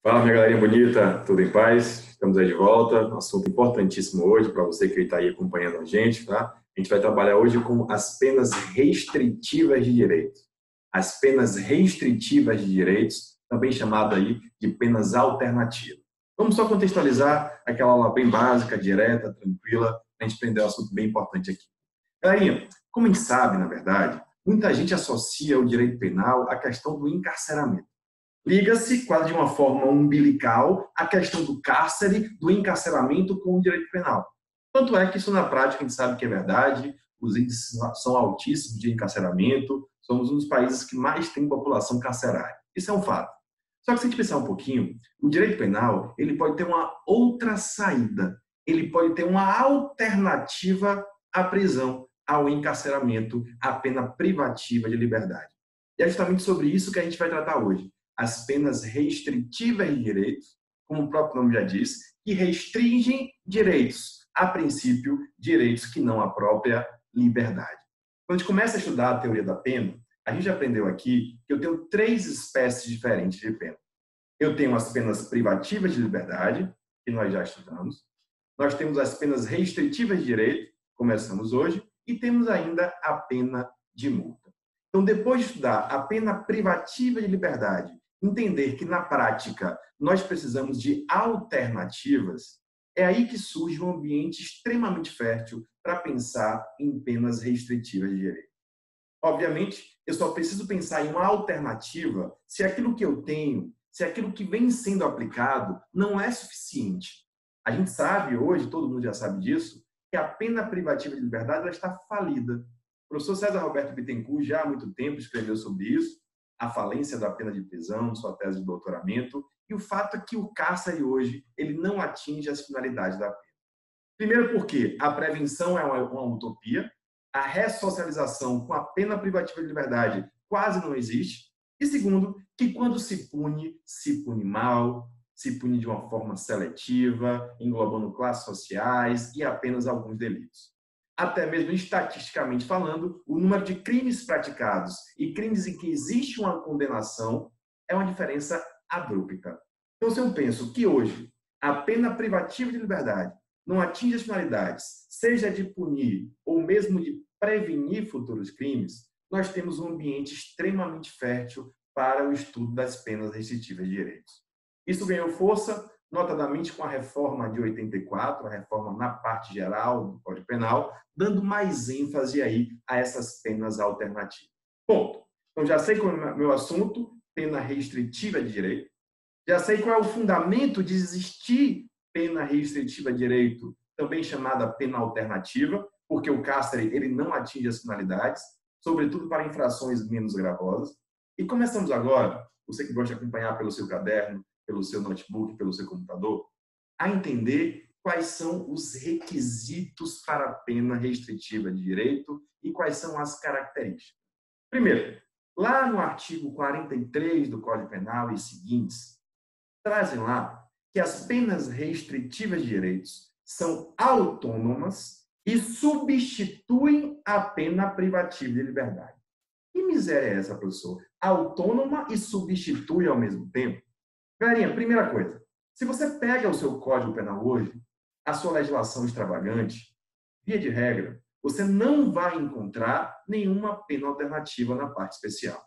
Fala, minha galerinha bonita, tudo em paz? Estamos aí de volta. Um assunto importantíssimo hoje para você que está aí acompanhando a gente, tá? A gente vai trabalhar hoje com as penas restritivas de direito. As penas restritivas de direitos, também chamada aí de penas alternativas. Vamos só contextualizar aquela aula bem básica, direta, tranquila, para a gente aprender um assunto bem importante aqui. Galerinha, como a gente sabe, na verdade, muita gente associa o direito penal à questão do encarceramento. Liga-se quase de uma forma umbilical a questão do cárcere, do encarceramento com o direito penal. Tanto é que isso na prática a gente sabe que é verdade, os índices são altíssimos de encarceramento, somos um dos países que mais tem população carcerária. Isso é um fato. Só que se a gente pensar um pouquinho, o direito penal ele pode ter uma outra saída, ele pode ter uma alternativa à prisão, ao encarceramento, à pena privativa de liberdade. E é justamente sobre isso que a gente vai tratar hoje as penas restritivas de direitos, como o próprio nome já diz, que restringem direitos, a princípio, direitos que não a própria liberdade. Quando a gente começa a estudar a teoria da pena, a gente aprendeu aqui que eu tenho três espécies diferentes de pena. Eu tenho as penas privativas de liberdade, que nós já estudamos. Nós temos as penas restritivas de direito, começamos hoje, e temos ainda a pena de multa. Então, depois de estudar a pena privativa de liberdade, entender que, na prática, nós precisamos de alternativas, é aí que surge um ambiente extremamente fértil para pensar em penas restritivas de direito. Obviamente, eu só preciso pensar em uma alternativa se aquilo que eu tenho, se aquilo que vem sendo aplicado não é suficiente. A gente sabe hoje, todo mundo já sabe disso, que a pena privativa de liberdade ela está falida. O professor César Roberto Bittencourt já há muito tempo escreveu sobre isso, a falência da pena de prisão, sua tese de doutoramento, e o fato é que o cárcere hoje ele não atinge as finalidades da pena. Primeiro porque a prevenção é uma utopia, a ressocialização com a pena privativa de liberdade quase não existe, e segundo, que quando se pune mal, se pune de uma forma seletiva, englobando classes sociais e apenas alguns delitos. Até mesmo estatisticamente falando, o número de crimes praticados e crimes em que existe uma condenação é uma diferença abrupta. Então, se eu penso que hoje a pena privativa de liberdade não atinge as finalidades, seja de punir ou mesmo de prevenir futuros crimes, nós temos um ambiente extremamente fértil para o estudo das penas restritivas de direitos. Isso ganhou força, notadamente com a reforma de 84, a reforma na parte geral do Código Penal, dando mais ênfase aí a essas penas alternativas. Ponto. Então, já sei qual é o meu assunto, pena restritiva de direito. Já sei qual é o fundamento de existir pena restritiva de direito, também chamada pena alternativa, porque o cárcere ele não atinge as finalidades, sobretudo para infrações menos gravosas. E começamos agora, você que gosta de acompanhar pelo seu caderno, pelo seu notebook, pelo seu computador, a entender quais são os requisitos para a pena restritiva de direito e quais são as características. Primeiro, lá no artigo 43 do Código Penal e seguintes, trazem lá que as penas restritivas de direitos são autônomas e substituem a pena privativa de liberdade. Que miséria é essa, professor? Autônoma e substitui ao mesmo tempo? Galerinha, primeira coisa, se você pega o seu Código Penal hoje, a sua legislação extravagante, via de regra, você não vai encontrar nenhuma pena alternativa na parte especial.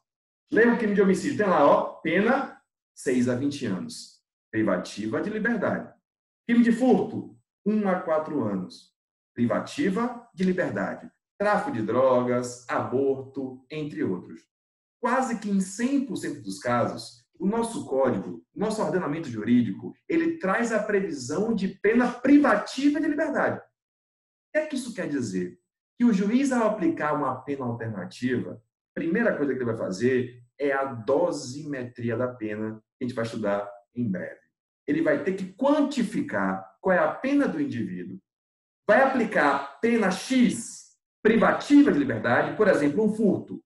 Lembra o crime de homicídio? Tem lá, ó, pena 6 a 20 anos. Privativa de liberdade. Crime de furto, 1 a 4 anos. Privativa de liberdade. Tráfico de drogas, aborto, entre outros. Quase que em 100% dos casos, o nosso código, nosso ordenamento jurídico, ele traz a previsão de pena privativa de liberdade. O que é que isso quer dizer? Que o juiz, ao aplicar uma pena alternativa, a primeira coisa que ele vai fazer é a dosimetria da pena, que a gente vai estudar em breve. Ele vai ter que quantificar qual é a pena do indivíduo, vai aplicar pena X privativa de liberdade, por exemplo, um furto.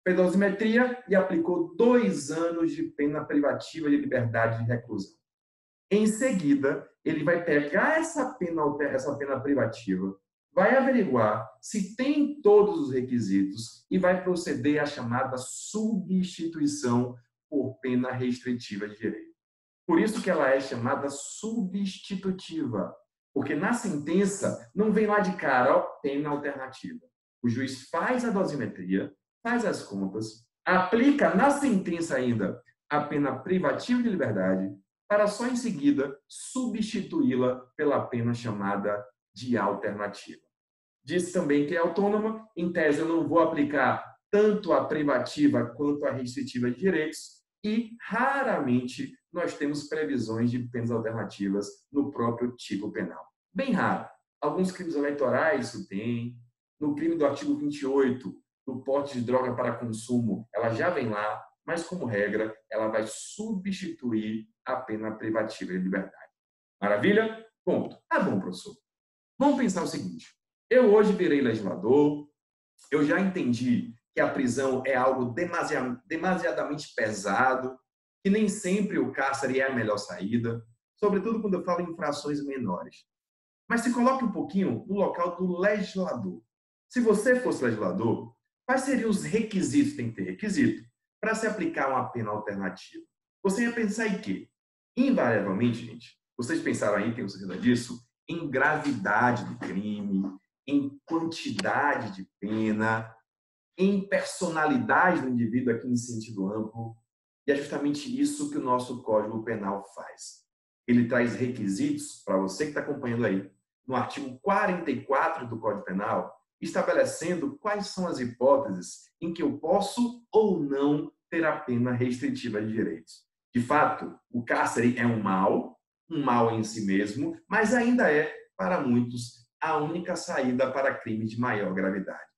Fez dosimetria e aplicou 2 anos de pena privativa de liberdade de reclusão. Em seguida, ele vai pegar essa pena privativa, vai averiguar se tem todos os requisitos e vai proceder à chamada substituição por pena restritiva de direito. Por isso que ela é chamada substitutiva. Porque na sentença não vem lá de cara, ó, pena alternativa. O juiz faz a dosimetria, faz as contas, aplica na sentença ainda a pena privativa de liberdade, para só em seguida substituí-la pela pena chamada de alternativa. Diz também que é autônoma, em tese eu não vou aplicar tanto a privativa quanto a restritiva de direitos e, raramente, nós temos previsões de penas alternativas no próprio tipo penal. Bem raro. Alguns crimes eleitorais isso tem. No crime do artigo 28, no porte de droga para consumo, ela já vem lá, mas, como regra, ela vai substituir a pena privativa de liberdade. Maravilha? Ponto. Tá bom, professor. Vamos pensar o seguinte. Eu hoje virei legislador, eu já entendi que a prisão é algo demasiadamente pesado, que nem sempre o cárcere é a melhor saída, sobretudo quando eu falo em infrações menores. Mas se coloque um pouquinho no local do legislador. Se você fosse legislador, quais seriam os requisitos? Tem que ter requisito para se aplicar uma pena alternativa. Você ia pensar em quê? Invariavelmente, gente, vocês pensaram aí, tenho certeza disso, em gravidade do crime, em quantidade de pena, em personalidade do indivíduo aqui em sentido amplo. E é justamente isso que o nosso Código Penal faz. Ele traz requisitos, para você que está acompanhando aí, no artigo 44 do Código Penal, estabelecendo quais são as hipóteses em que eu posso ou não ter a pena restritiva de direitos. De fato, o cárcere é um mal em si mesmo, mas ainda é, para muitos, a única saída para crimes de maior gravidade.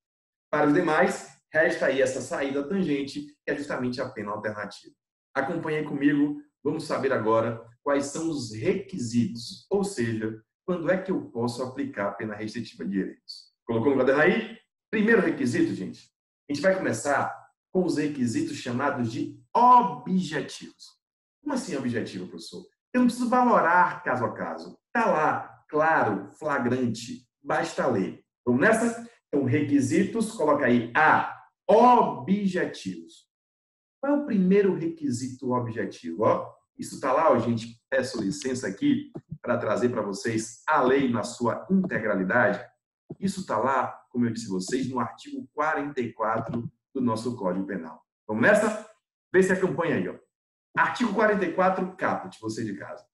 Para os demais, resta aí essa saída tangente, que é justamente a pena alternativa. Acompanhe comigo, vamos saber agora quais são os requisitos, ou seja, quando é que eu posso aplicar a pena restritiva de direitos. Colocou no caderno aí? Primeiro requisito, gente. A gente vai começar com os requisitos chamados de objetivos. Como assim objetivo, professor? Eu não preciso valorar caso a caso. Está lá, claro, flagrante, basta ler. Vamos nessa? Então, requisitos, coloca aí A, objetivos. Qual é o primeiro requisito objetivo? Ó, isso está lá, ó, gente, peço licença aqui para trazer para vocês a lei na sua integralidade. Isso está lá, como eu disse a vocês, no artigo 44 do nosso Código Penal. Vamos nessa? Vê se acompanha aí. Ó. Artigo 44, caput, você de casa.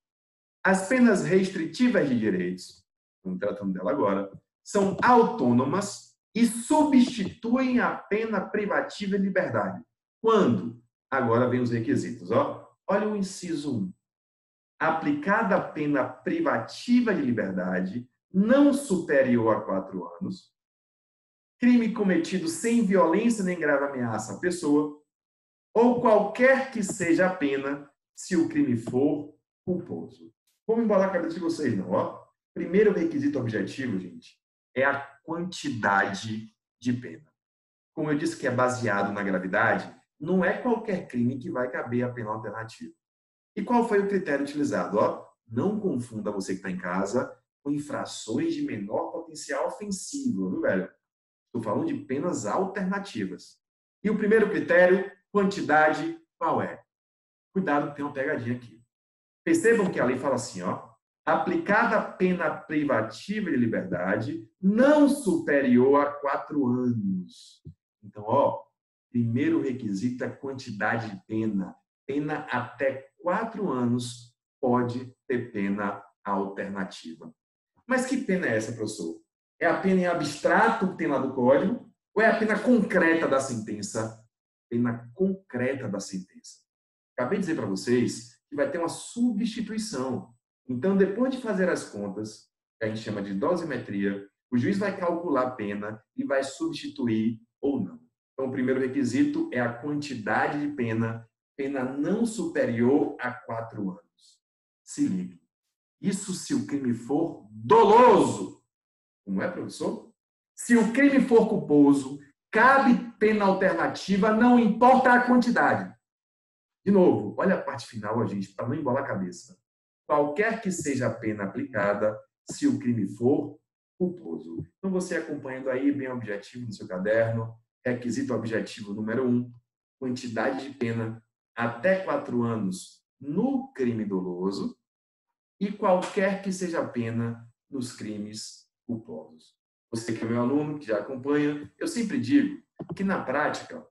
As penas restritivas de direitos, estamos tratando dela agora, são autônomas e substituem a pena privativa de liberdade. Quando? Agora vem os requisitos. Ó. Olha o inciso 1. Aplicada a pena privativa de liberdade não superior a 4 anos, crime cometido sem violência nem grave ameaça à pessoa, ou qualquer que seja a pena, se o crime for culposo. Vamos embolar a cabeça de vocês, não, ó. Primeiro requisito objetivo, gente, é a quantidade de pena. Como eu disse que é baseado na gravidade, não é qualquer crime que vai caber a pena alternativa. E qual foi o critério utilizado? Ó, não confunda você que está em casa com infrações de menor potencial ofensivo, viu, velho? Estou falando de penas alternativas. E o primeiro critério, quantidade, qual é? Cuidado, tem uma pegadinha aqui. Percebam que a lei fala assim, ó, aplicada a pena privativa de liberdade não superior a 4 anos. Então, ó, primeiro requisito é quantidade de pena. Pena até 4 anos pode ter pena alternativa. Mas que pena é essa, professor? É a pena em abstrato que tem lá do Código ou é a pena concreta da sentença? Pena concreta da sentença. Acabei de dizer para vocês que vai ter uma substituição. Então, depois de fazer as contas, que a gente chama de dosimetria, o juiz vai calcular a pena e vai substituir ou não. Então, o primeiro requisito é a quantidade de pena, pena não superior a 4 anos. Se ligue. Isso se o crime for doloso. Como é, professor? Se o crime for culposo, cabe pena alternativa, não importa a quantidade. De novo, olha a parte final, gente, para não embolar a cabeça. Qualquer que seja a pena aplicada, se o crime for culposo. Então, você acompanhando aí, bem objetivo no seu caderno, requisito objetivo número 1, quantidade de pena até 4 anos no crime doloso e qualquer que seja a pena nos crimes culposos. Você que é meu aluno, que já acompanha, eu sempre digo que na prática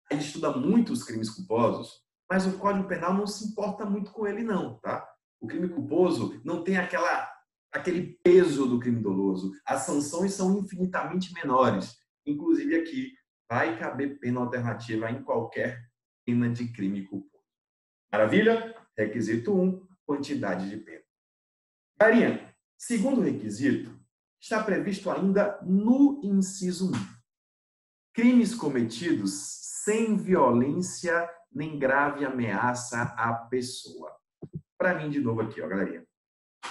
a gente estuda muito os crimes culposos, mas o Código Penal não se importa muito com ele não, tá? O crime culposo não tem aquele peso do crime doloso. As sanções são infinitamente menores. Inclusive aqui vai caber pena alternativa em qualquer pena de crime culposo. Maravilha? Requisito 1, quantidade de pena. Carinha, segundo requisito, está previsto ainda no inciso 1. Crimes cometidos sem violência nem grave ameaça à pessoa. Para mim, de novo aqui, ó, galerinha.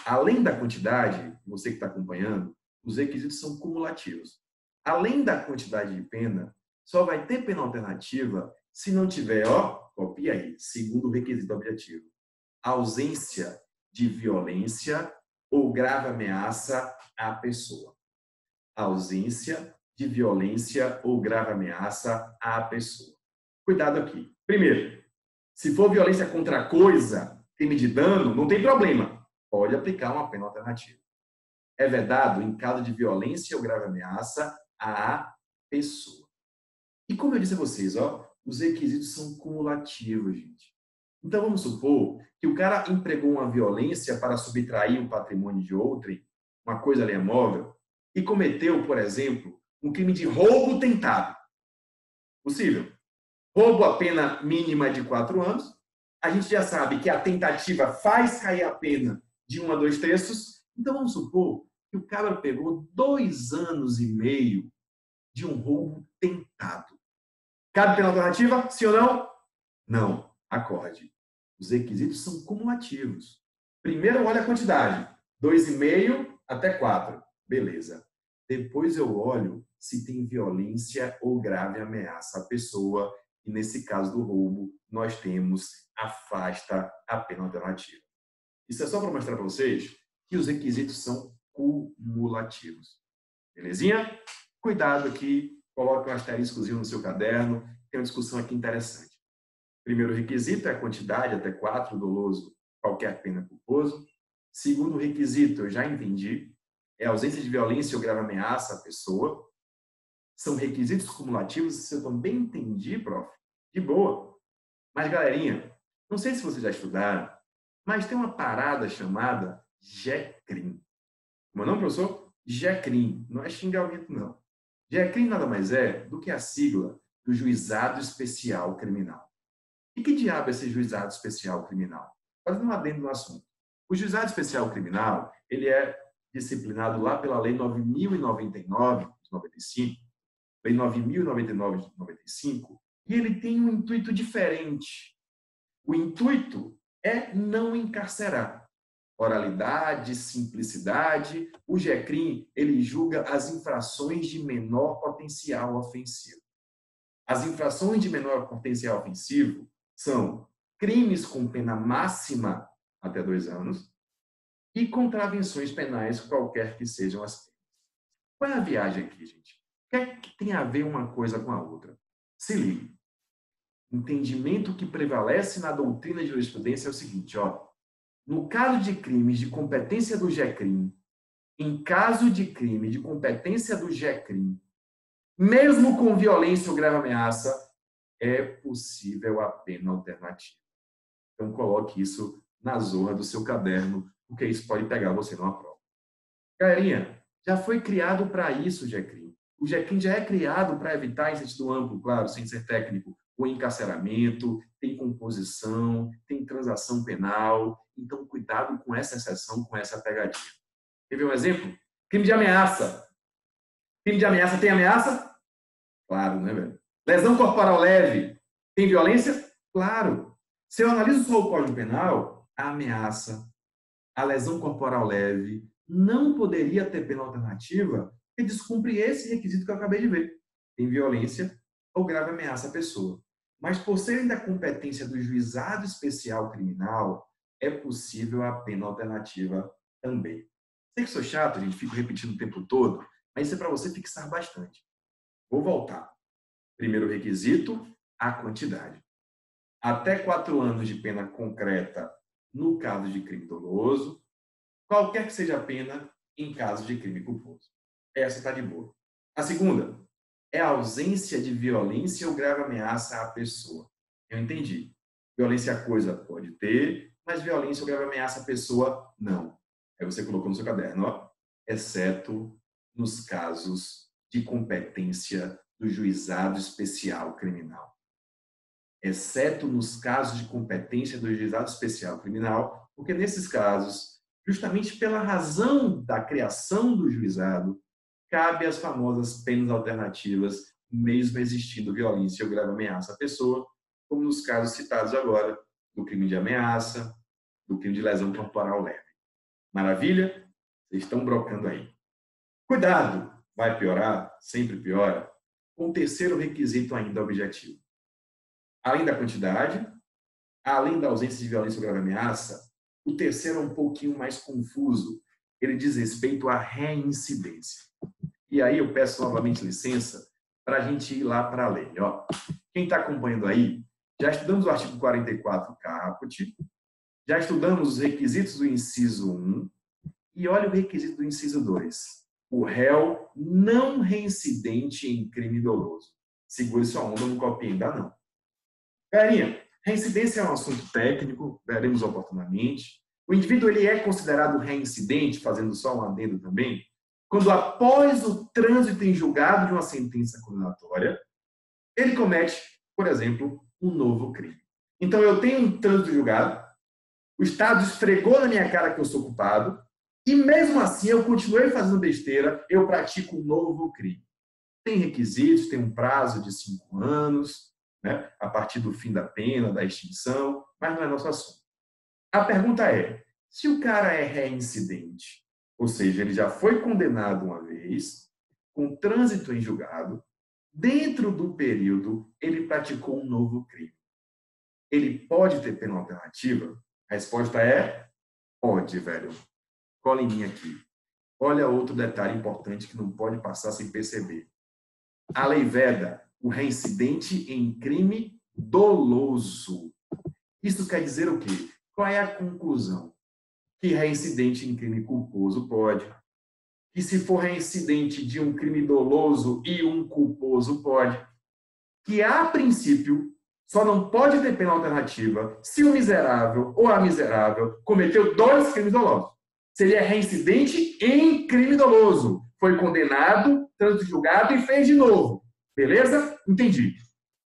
Além da quantidade, você que está acompanhando, os requisitos são cumulativos. Além da quantidade de pena, só vai ter pena alternativa se não tiver, ó, copia aí, segundo requisito objetivo, ausência de violência ou grave ameaça à pessoa. Ausência de violência ou grave ameaça à pessoa. Cuidado aqui. Primeiro, se for violência contra a coisa, crime de dano, não tem problema. Pode aplicar uma pena alternativa. É vedado em caso de violência ou grave ameaça à pessoa. E como eu disse a vocês, ó, os requisitos são cumulativos, gente. Então vamos supor que o cara empregou uma violência para subtrair o patrimônio de outrem, uma coisa ali móvel, e cometeu, por exemplo, um crime de roubo tentado. Possível. Roubo a pena mínima de 4 anos. A gente já sabe que a tentativa faz cair a pena de 1 a 2 terços. Então vamos supor que o cara pegou 2 anos e meio de um roubo tentado. Cabe pena alternativa? Sim ou não? Não. Acorde. Os requisitos são cumulativos. Primeiro, olha a quantidade. 2,5 até 4. Beleza. Depois eu olho se tem violência ou grave ameaça à pessoa. E nesse caso do roubo, nós temos afasta a pena alternativa. Isso é só para mostrar para vocês que os requisitos são cumulativos. Belezinha? Cuidado aqui, coloque um asteriscozinho no seu caderno. Tem uma discussão aqui interessante. Primeiro requisito é a quantidade, até 4, doloso, qualquer pena culposo. Segundo requisito, eu já entendi, é a ausência de violência ou grave ameaça à pessoa. São requisitos cumulativos, isso eu também entendi, prof. De boa. Mas, galerinha, não sei se vocês já estudaram, mas tem uma parada chamada GECRIM. Como é o nome, professor? GECRIM. Não é xingamento, não. GECRIM nada mais é do que a sigla do Juizado Especial Criminal. E que diabo é esse Juizado Especial Criminal? Fazendo um adendo no assunto. O Juizado Especial Criminal, ele é disciplinado lá pela Lei 9.099, de 95, Lei 9.099, de 95, e ele tem um intuito diferente. O intuito é não encarcerar. Oralidade, simplicidade. O GECRIM, ele julga as infrações de menor potencial ofensivo. As infrações de menor potencial ofensivo são crimes com pena máxima até 2 anos e contravenções penais, qualquer que sejam as penas. Qual é a viagem aqui, gente? O que é que tem a ver uma coisa com a outra? Se ligue. Entendimento que prevalece na doutrina de jurisprudência é o seguinte, ó. No caso de crimes de competência do GECRIM, em caso de crime de competência do GECRIM, mesmo com violência ou grave ameaça, é possível a pena alternativa. Então, coloque isso na zorra do seu caderno, porque isso pode pegar você numa prova. Galerinha, já foi criado para isso o GECRIM. O GECRIM já é criado para evitar, em sentido amplo, claro, sem ser técnico, o encarceramento, tem composição, tem transação penal. Então, cuidado com essa exceção, com essa pegadinha. Quer ver um exemplo? Crime de ameaça. Crime de ameaça tem ameaça? Claro, né, velho? Lesão corporal leve. Tem violência? Claro. Se eu analiso só o Código Penal, a ameaça, a lesão corporal leve, não poderia ter pena alternativa que descumpre esse requisito que eu acabei de ver. Tem violência ou grave ameaça à pessoa. Mas por serem da competência do Juizado Especial Criminal, é possível a pena alternativa também. Sei que sou chato, gente, fico repetindo o tempo todo, mas isso é para você fixar bastante. Vou voltar. Primeiro requisito, a quantidade. até 4 anos de pena concreta no caso de crime doloso, qualquer que seja a pena em caso de crime culposo. Essa está de boa. A segunda é a ausência de violência ou grave ameaça à pessoa. Eu entendi. Violência a coisa pode ter, mas violência ou grave ameaça à pessoa, não. Aí você colocou no seu caderno, ó, exceto nos casos de competência do juizado especial criminal. Exceto nos casos de competência do juizado especial criminal, porque nesses casos, justamente pela razão da criação do juizado, cabe as famosas penas alternativas, mesmo existindo violência ou grave ameaça à pessoa, como nos casos citados agora, do crime de ameaça, do crime de lesão corporal leve. Maravilha? Vocês estão brocando aí. Cuidado! Vai piorar? Sempre piora. Com o terceiro requisito ainda objetivo. Além da quantidade, além da ausência de violência ou grave ameaça, o terceiro é um pouquinho mais confuso. Ele diz respeito à reincidência. E aí eu peço novamente licença para a gente ir lá para a lei. Ó, quem está acompanhando aí, já estudamos o artigo 44 caput, já estudamos os requisitos do inciso 1, e olha o requisito do inciso 2. O réu não reincidente em crime doloso. Segure sua onda, não copie ainda não. Galerinha, reincidência é um assunto técnico, veremos oportunamente. O indivíduo ele é considerado reincidente, fazendo só um adendo também, quando após o trânsito em julgado de uma sentença condenatória, ele comete, por exemplo, um novo crime. Então, eu tenho um trânsito julgado, o Estado esfregou na minha cara que eu sou culpado, e mesmo assim eu continuei fazendo besteira, eu pratico um novo crime. Tem requisitos, tem um prazo de 5 anos, né, a partir do fim da pena, da extinção, mas não é nosso assunto. A pergunta é, se o cara é reincidente, ou seja, ele já foi condenado uma vez, com trânsito em julgado, dentro do período ele praticou um novo crime. Ele pode ter pena alternativa? A resposta é pode, velho. Cola em mim aqui. Olha outro detalhe importante que não pode passar sem perceber. A lei veda o reincidente em crime doloso. Isso quer dizer o quê? Qual é a conclusão? Que reincidente em crime culposo pode. Que se for reincidente de um crime doloso e um culposo pode. Que, a princípio, só não pode ter pena alternativa se o miserável ou a miserável cometeu 2 crimes dolosos. Se ele é reincidente em crime doloso. Foi condenado, trânsito julgado e fez de novo. Beleza? Entendi.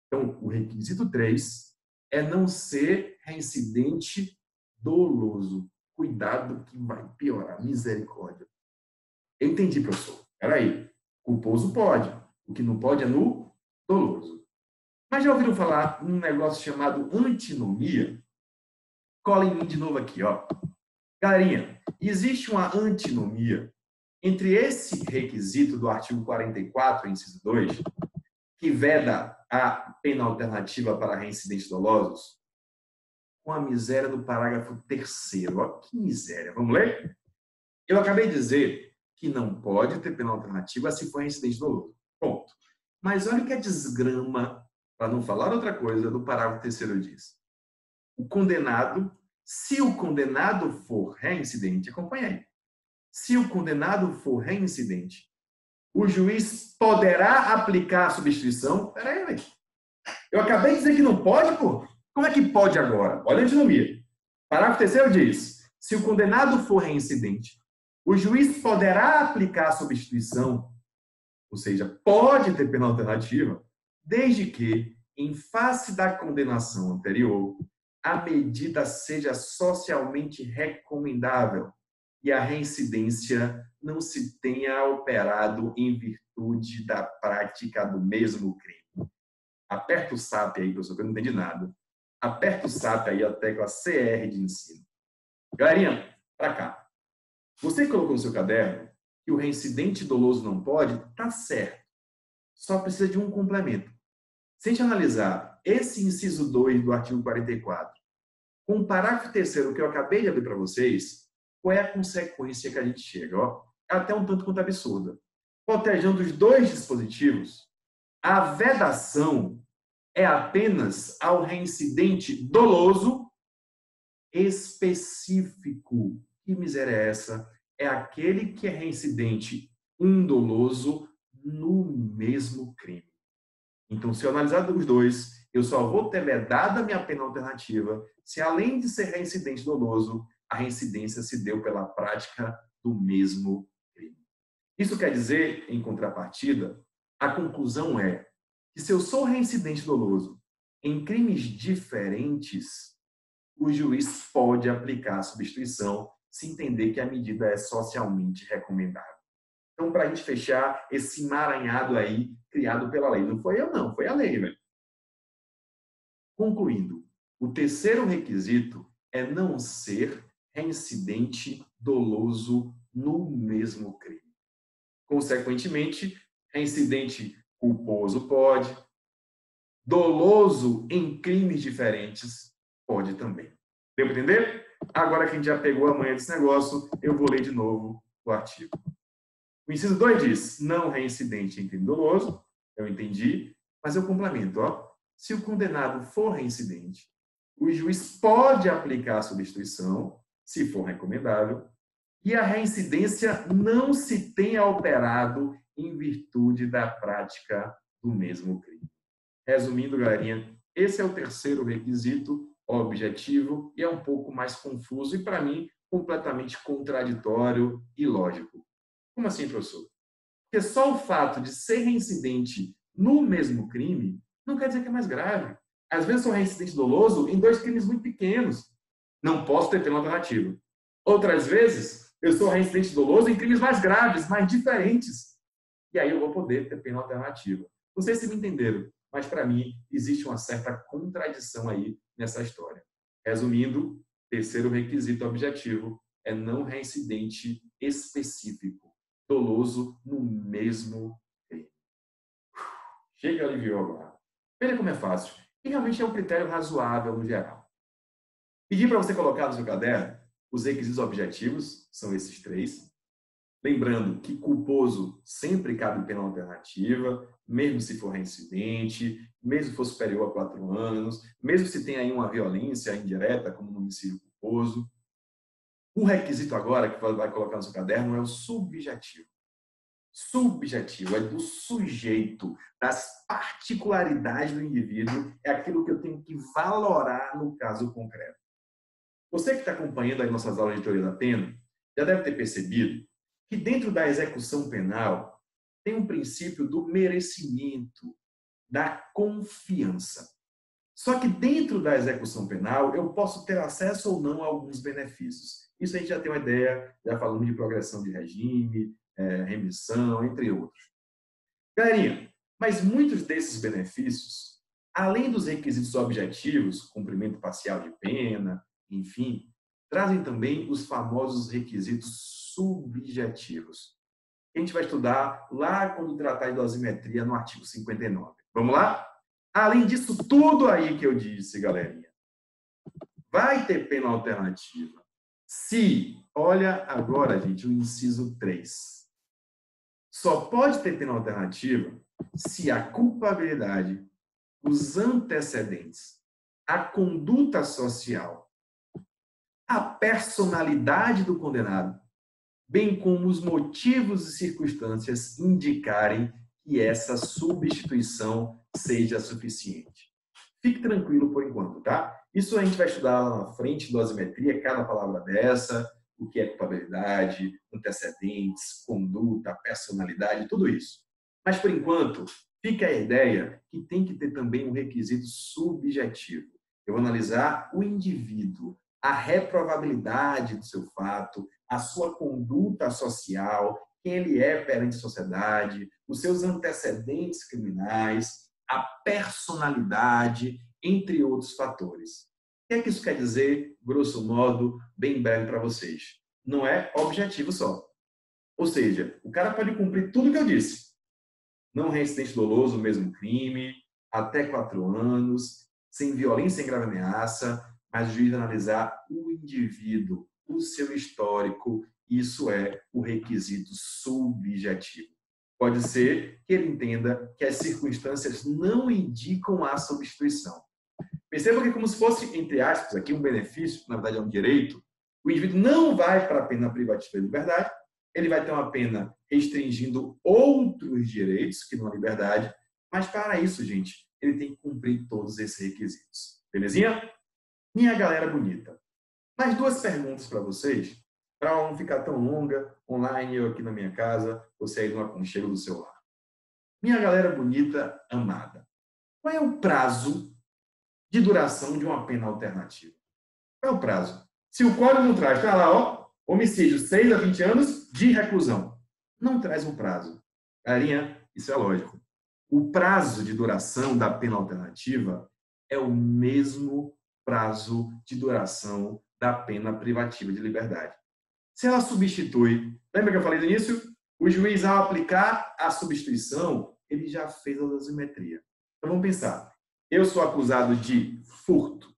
Então, o requisito 3 é não ser reincidente doloso. Cuidado que vai piorar. Misericórdia. Eu entendi, professor. Peraí. Culposo pode. O que não pode é no doloso. Mas já ouviram falar num negócio chamado antinomia? Cola em mim de novo aqui, ó. Galerinha, existe uma antinomia entre esse requisito do artigo 44, inciso 2, que veda a pena alternativa para reincidentes dolosos, com a miséria do parágrafo 3º. Ó, que miséria. Vamos ler? Eu acabei de dizer que não pode ter pena alternativa se for reincidente doloso. Ponto. Mas olha o que a desgrama, para não falar outra coisa, do parágrafo 3º diz. O condenado, se o condenado for reincidente, acompanha aí. Se o condenado for reincidente, o juiz poderá aplicar a substituição? Peraí, velho. Eu acabei de dizer que não pode, pô. Como é que pode agora? Olha a antinomia. Parágrafo 3º diz, se o condenado for reincidente, o juiz poderá aplicar a substituição, ou seja, pode ter pena alternativa, desde que, em face da condenação anterior, a medida seja socialmente recomendável e a reincidência não se tenha operado em virtude da prática do mesmo crime. Aperta o SAP aí, professor, que eu não entendi nada. Aperta o SAP aí, a tecla CR de ensino. Galerinha, para cá. Você colocou no seu caderno que o reincidente doloso não pode? Tá certo. Só precisa de um complemento. Se a gente analisar esse inciso 2 do artigo 44, com o parágrafo 3º que eu acabei de abrir para vocês, qual é a consequência que a gente chega? Ó, é até um tanto quanto absurda. Protegendo os 2 dispositivos, a vedação é apenas ao reincidente doloso específico. Que miséria é essa? É aquele que é reincidente indoloso no mesmo crime. Então, se eu analisar os dois, eu só vou ter vedado a minha pena alternativa se, além de ser reincidente doloso, a reincidência se deu pela prática do mesmo crime. Isso quer dizer, em contrapartida, a conclusão é que se eu sou reincidente doloso em crimes diferentes, o juiz pode aplicar a substituição se entender que a medida é socialmente recomendável. Então, para a gente fechar esse emaranhado aí criado pela lei. Não foi eu, não. Foi a lei, velho. Concluindo, o terceiro requisito é não ser reincidente doloso no mesmo crime. Consequentemente, reincidente culposo pode, doloso em crimes diferentes pode também. Deu para entender? Agora que a gente já pegou a manha desse negócio, eu vou ler de novo o artigo. O inciso 2 diz, não reincidente em crime doloso, eu entendi, mas eu complemento, ó. Se o condenado for reincidente, o juiz pode aplicar a substituição, se for recomendável, e a reincidência não se tenha alterado em virtude da prática do mesmo crime. Resumindo, galerinha, esse é o terceiro requisito objetivo e é um pouco mais confuso e, para mim, completamente contraditório e lógico. Como assim, professor? Porque só o fato de ser reincidente no mesmo crime não quer dizer que é mais grave. Às vezes, sou reincidente doloso em dois crimes muito pequenos. Não posso ter pena alternativa. Outras vezes, eu sou reincidente doloso em crimes mais graves, mais diferentes. E aí eu vou poder ter pena alternativa. Não sei se me entenderam, mas para mim existe uma certa contradição aí nessa história. Resumindo, terceiro requisito objetivo é não reincidente específico, doloso no mesmo crime. Chega, aliviou agora. Veja como é fácil. E realmente é um critério razoável no geral. Pedi para você colocar no seu caderno os requisitos objetivos, são esses três. Lembrando que culposo sempre cabe pena alternativa, mesmo se for reincidente, mesmo se for superior a 4 anos, mesmo se tem aí uma violência indireta, como no homicídio culposo. O requisito agora que vai colocar no seu caderno é o subjetivo. Subjetivo é do sujeito, das particularidades do indivíduo, é aquilo que eu tenho que valorar no caso concreto. Você que está acompanhando as nossas aulas de teoria da pena, já deve ter percebido que dentro da execução penal tem um princípio do merecimento, da confiança. Só que dentro da execução penal eu posso ter acesso ou não a alguns benefícios. Isso a gente já tem uma ideia, já falamos de progressão de regime, remissão, entre outros. Galerinha, mas muitos desses benefícios, além dos requisitos objetivos, cumprimento parcial de pena, enfim, trazem também os famosos requisitos subjetivos. A gente vai estudar lá quando tratar de dosimetria no artigo 59. Vamos lá? Além disso tudo aí que eu disse, galerinha, vai ter pena alternativa se, olha agora, gente, o inciso 3. Só pode ter pena alternativa se a culpabilidade, os antecedentes, a conduta social, a personalidade do condenado, bem como os motivos e circunstâncias indicarem que essa substituição seja suficiente. Fique tranquilo por enquanto, tá? Isso a gente vai estudar lá na frente, dosimetria, cada palavra dessa, o que é culpabilidade, antecedentes, conduta, personalidade, tudo isso. Mas, por enquanto, fica a ideia que tem que ter também um requisito subjetivo. Eu vou analisar o indivíduo, a reprovabilidade do seu fato, a sua conduta social, quem ele é perante a sociedade, os seus antecedentes criminais, a personalidade, entre outros fatores. O que é que isso quer dizer, grosso modo, bem breve para vocês? Não é objetivo só. Ou seja, o cara pode cumprir tudo que eu disse. Não reincidente doloso, mesmo crime, até 4 anos, sem violência e grave ameaça, mas o juiz analisar o indivíduo, o seu histórico, isso é o requisito subjetivo. Pode ser que ele entenda que as circunstâncias não indicam a substituição. Perceba que é como se fosse, entre aspas, aqui um benefício, na verdade é um direito, o indivíduo não vai para a pena privativa de liberdade, ele vai ter uma pena restringindo outros direitos, que não a liberdade, mas para isso, gente, ele tem que cumprir todos esses requisitos. Belezinha? Minha galera bonita. Mais duas perguntas para vocês, para não ficar tão longa, online, eu aqui na minha casa, você aí no aconchego do seu lar. Minha galera bonita, amada, qual é o prazo de duração de uma pena alternativa? Qual é o prazo? Se o código não traz, está lá, ó, homicídio 6 a 20 anos de reclusão. Não traz um prazo. Galerinha, isso é lógico. O prazo de duração da pena alternativa é o mesmo prazo de duração da pena privativa de liberdade. Se ela substitui, lembra que eu falei no início? O juiz, ao aplicar a substituição, ele já fez a dosimetria. Então vamos pensar. Eu sou acusado de furto.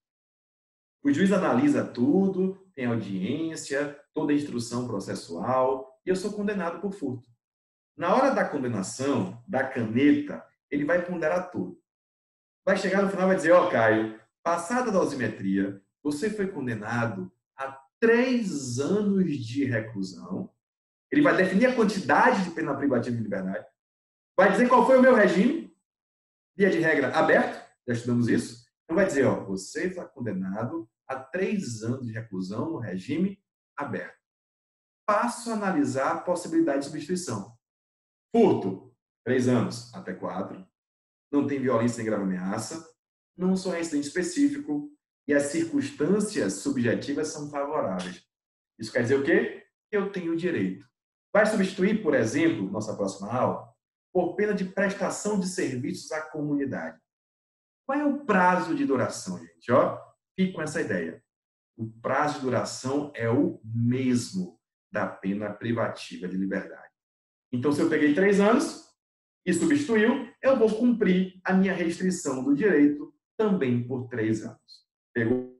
O juiz analisa tudo, tem audiência, toda a instrução processual, e eu sou condenado por furto. Na hora da condenação, da caneta, ele vai ponderar tudo. Vai chegar no final e vai dizer, ó, Caio, passada a dosimetria, você foi condenado a 3 anos de reclusão. Ele vai definir a quantidade de pena privativa de liberdade. Vai dizer qual foi o meu regime, via de regra aberto, já estudamos isso. Então vai dizer, ó, você está condenado a 3 anos de reclusão no regime aberto. Passo a analisar a possibilidade de substituição. Furto, 3 anos até 4. Não tem violência nem grave ameaça. Não sou reincidente específico. E as circunstâncias subjetivas são favoráveis. Isso quer dizer o quê? Eu tenho direito. Vai substituir, por exemplo, nossa próxima aula, por pena de prestação de serviços à comunidade. Qual é o prazo de duração, gente? Ó, fique com essa ideia. O prazo de duração é o mesmo da pena privativa de liberdade. Então, se eu peguei 3 anos e substituiu, eu vou cumprir a minha restrição do direito também por 3 anos. Pegou?